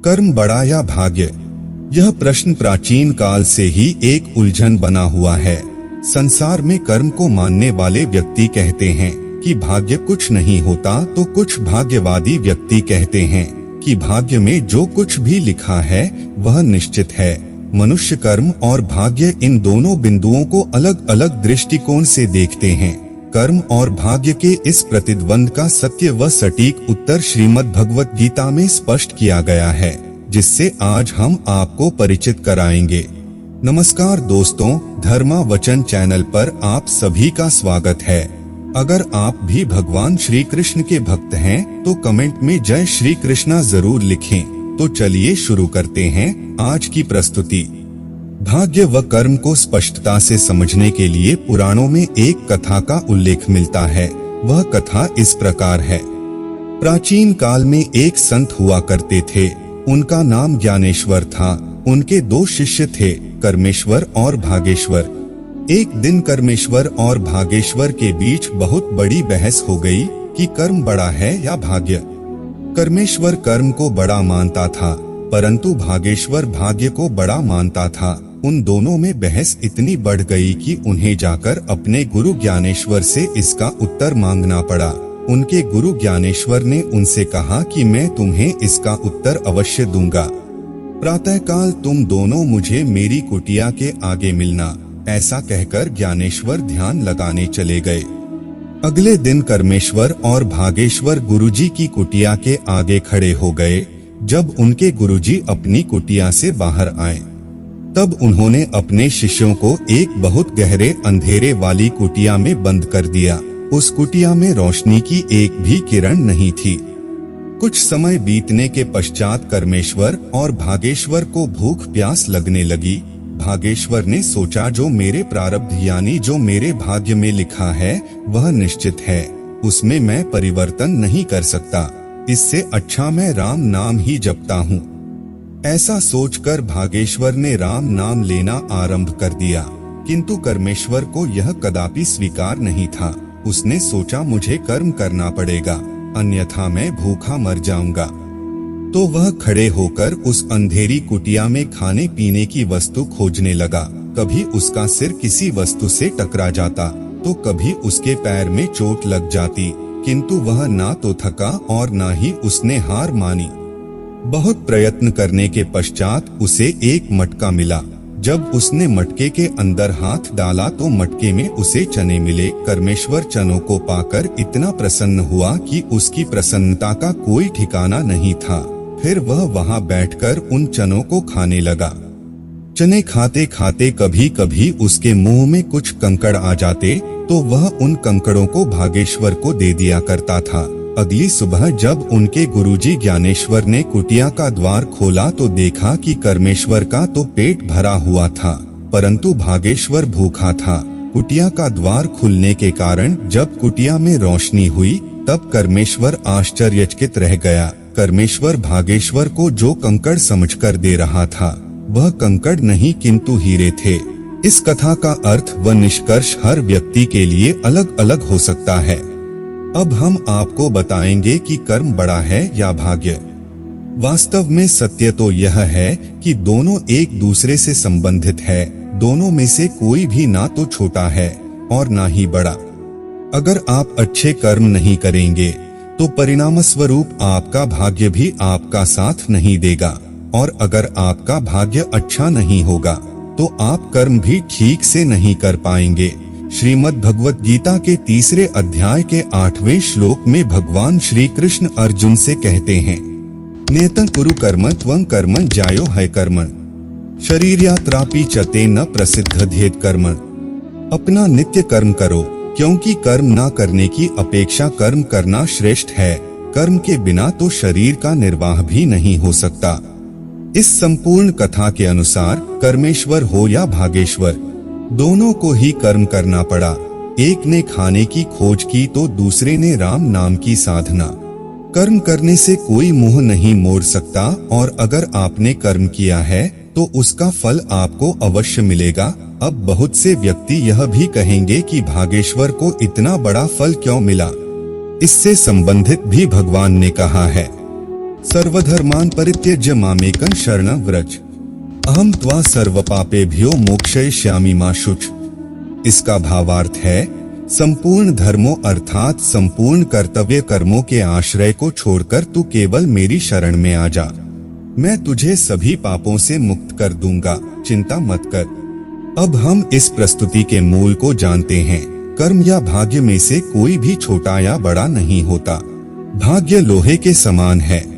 कर्म बड़ा या भाग्य? यह प्रश्न प्राचीन काल से ही एक उलझन बना हुआ है। संसार में कर्म को मानने वाले व्यक्ति कहते हैं कि भाग्य कुछ नहीं होता, तो कुछ भाग्यवादी व्यक्ति कहते हैं कि भाग्य में जो कुछ भी लिखा है वह निश्चित है। मनुष्य कर्म और भाग्य इन दोनों बिंदुओं को अलग अलग दृष्टिकोण से देखते हैं। कर्म और भाग्य के इस प्रतिद्वंद का सत्य व सटीक उत्तर श्रीमद् भगवत गीता में स्पष्ट किया गया है, जिससे आज हम आपको परिचित कराएंगे। नमस्कार दोस्तों, धर्मा वचन चैनल पर आप सभी का स्वागत है। अगर आप भी भगवान श्री कृष्ण के भक्त हैं, तो कमेंट में जय श्री कृष्णा जरूर लिखें। तो चलिए शुरू करते हैं आज की प्रस्तुति। भाग्य व कर्म को स्पष्टता से समझने के लिए पुराणों में एक कथा का उल्लेख मिलता है। वह कथा इस प्रकार है। प्राचीन काल में एक संत हुआ करते थे। उनका नाम ज्ञानेश्वर था। उनके दो शिष्य थे, कर्मेश्वर और भागेश्वर। एक दिन कर्मेश्वर और भागेश्वर के बीच बहुत बड़ी बहस हो गई कि कर्म बड़ा है या भाग्य। कर्मेश्वर कर्म को बड़ा मानता था, परंतु भागेश्वर भाग्य को बड़ा मानता था। उन दोनों में बहस इतनी बढ़ गई कि उन्हें जाकर अपने गुरु ज्ञानेश्वर से इसका उत्तर मांगना पड़ा। उनके गुरु ज्ञानेश्वर ने उनसे कहा कि मैं तुम्हें इसका उत्तर अवश्य दूंगा। प्रातःकाल तुम दोनों मुझे मेरी कुटिया के आगे मिलना। ऐसा कहकर ज्ञानेश्वर ध्यान लगाने चले गए। अगले दिन कर्मेश्वर और भागेश्वर गुरुजी की कुटिया के आगे खड़े हो गए। जब उनके गुरुजी अपनी कुटिया से बाहर आए, तब उन्होंने अपने शिष्यों को एक बहुत गहरे अंधेरे वाली कुटिया में बंद कर दिया। उस कुटिया में रोशनी की एक भी किरण नहीं थी। कुछ समय बीतने के पश्चात कर्मेश्वर और भागेश्वर को भूख प्यास लगने लगी। भागेश्वर ने सोचा, जो मेरे प्रारब्ध यानी जो मेरे भाग्य में लिखा है वह निश्चित है, उसमें मैं परिवर्तन नहीं कर सकता। इससे अच्छा मैं राम नाम ही जपता हूँ। ऐसा सोचकर भागेश्वर ने राम नाम लेना आरंभ कर दिया, किंतु कर्मेश्वर को यह कदापि स्वीकार नहीं था। उसने सोचा, मुझे कर्म करना पड़ेगा, अन्यथा मैं भूखा मर जाऊंगा। तो वह खड़े होकर उस अंधेरी कुटिया में खाने पीने की वस्तु खोजने लगा। कभी उसका सिर किसी वस्तु से टकरा जाता, तो कभी उसके पैर में चोट लग जाती, किंतु वह ना तो थका और ना ही उसने हार मानी। बहुत प्रयत्न करने के पश्चात उसे एक मटका मिला। जब उसने मटके के अंदर हाथ डाला तो मटके में उसे चने मिले। कर्मेश्वर चनों को पाकर इतना प्रसन्न हुआ कि उसकी प्रसन्नता का कोई ठिकाना नहीं था। फिर वह वहां बैठकर उन चनों को खाने लगा। चने खाते खाते कभी कभी उसके मुंह में कुछ कंकड़ आ जाते, तो वह उन कंकड़ों को भागेश्वर को दे दिया करता था। अगली सुबह जब उनके गुरुजी ज्ञानेश्वर ने कुटिया का द्वार खोला तो देखा कि कर्मेश्वर का तो पेट भरा हुआ था, परंतु भागेश्वर भूखा था। कुटिया का द्वार खुलने के कारण जब कुटिया में रोशनी हुई, तब कर्मेश्वर आश्चर्यचकित रह गया। कर्मेश्वर भागेश्वर को जो कंकड़ समझकर दे रहा था, वह कंकड़ नहीं किंतु हीरे थे। इस कथा का अर्थ व निष्कर्ष हर व्यक्ति के लिए अलग अलग हो सकता है। अब हम आपको बताएंगे कि कर्म बड़ा है या भाग्य। वास्तव में सत्य तो यह है कि दोनों एक दूसरे से संबंधित है। दोनों में से कोई भी ना तो छोटा है और ना ही बड़ा। अगर आप अच्छे कर्म नहीं करेंगे, तो परिणाम स्वरूप आपका भाग्य भी आपका साथ नहीं देगा, और अगर आपका भाग्य अच्छा नहीं होगा, तो आप कर्म भी ठीक से नहीं कर पाएंगे। श्रीमद् भगवत गीता के 3 अध्याय के 8वें श्लोक में भगवान श्री कृष्ण अर्जुन से कहते हैं, नेतं कुरु कर्म त्वं कर्मं जायो है कर्मण शरीर्यात्रापि चते न प्रसिद्धध्येत कर्मण। अपना नित्य कर्म करो, क्योंकि कर्म ना करने की अपेक्षा कर्म करना श्रेष्ठ है। कर्म के बिना तो शरीर का निर्वाह भी नहीं हो सकता। इस संपूर्ण कथा के अनुसार कर्मेश्वर हो या भागेश्वर, दोनों को ही कर्म करना पड़ा। एक ने खाने की खोज की तो दूसरे ने राम नाम की साधना। कर्म करने से कोई मुंह नहीं मोड़ सकता, और अगर आपने कर्म किया है तो उसका फल आपको अवश्य मिलेगा। अब बहुत से व्यक्ति यह भी कहेंगे कि भागेश्वर को इतना बड़ा फल क्यों मिला। इससे संबंधित भी भगवान ने कहा है, सर्वधर्मान् परित्यज्य मामेकं शरणं व्रज, अहम त्वा सर्व पापेभ्यो मोक्षयिष्यामि मा शुच। इसका भावार्थ है, संपूर्ण धर्मों अर्थात संपूर्ण कर्तव्य कर्मों के आश्रय को छोड़कर तू केवल मेरी शरण में आ जा, मैं तुझे सभी पापों से मुक्त कर दूंगा, चिंता मत कर। अब हम इस प्रस्तुति के मूल को जानते हैं। कर्म या भाग्य में से कोई भी छोटा या बड़ा नहीं होता। भाग्य लोहे के समान है।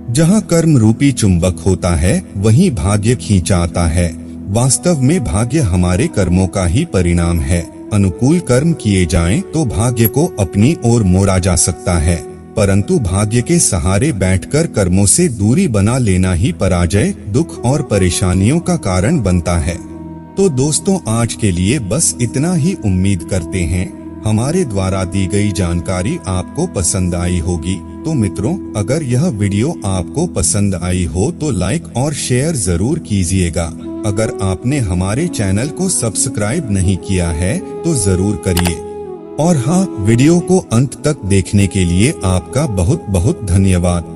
जहाँ कर्म रूपी चुंबक होता है वहीं भाग्य खींचा आता है। वास्तव में भाग्य हमारे कर्मों का ही परिणाम है। अनुकूल कर्म किए जाएं तो भाग्य को अपनी ओर मोड़ा जा सकता है, परंतु भाग्य के सहारे बैठकर कर्मों से दूरी बना लेना ही पराजय, दुख और परेशानियों का कारण बनता है। तो दोस्तों, आज के लिए बस इतना ही। उम्मीद करते हैं हमारे द्वारा दी गई जानकारी आपको पसंद आई होगी। तो मित्रों, अगर यह वीडियो आपको पसंद आई हो तो लाइक और शेयर जरूर कीजिएगा। अगर आपने हमारे चैनल को सब्सक्राइब नहीं किया है तो जरूर करिए। और हाँ, वीडियो को अंत तक देखने के लिए आपका बहुत बहुत धन्यवाद।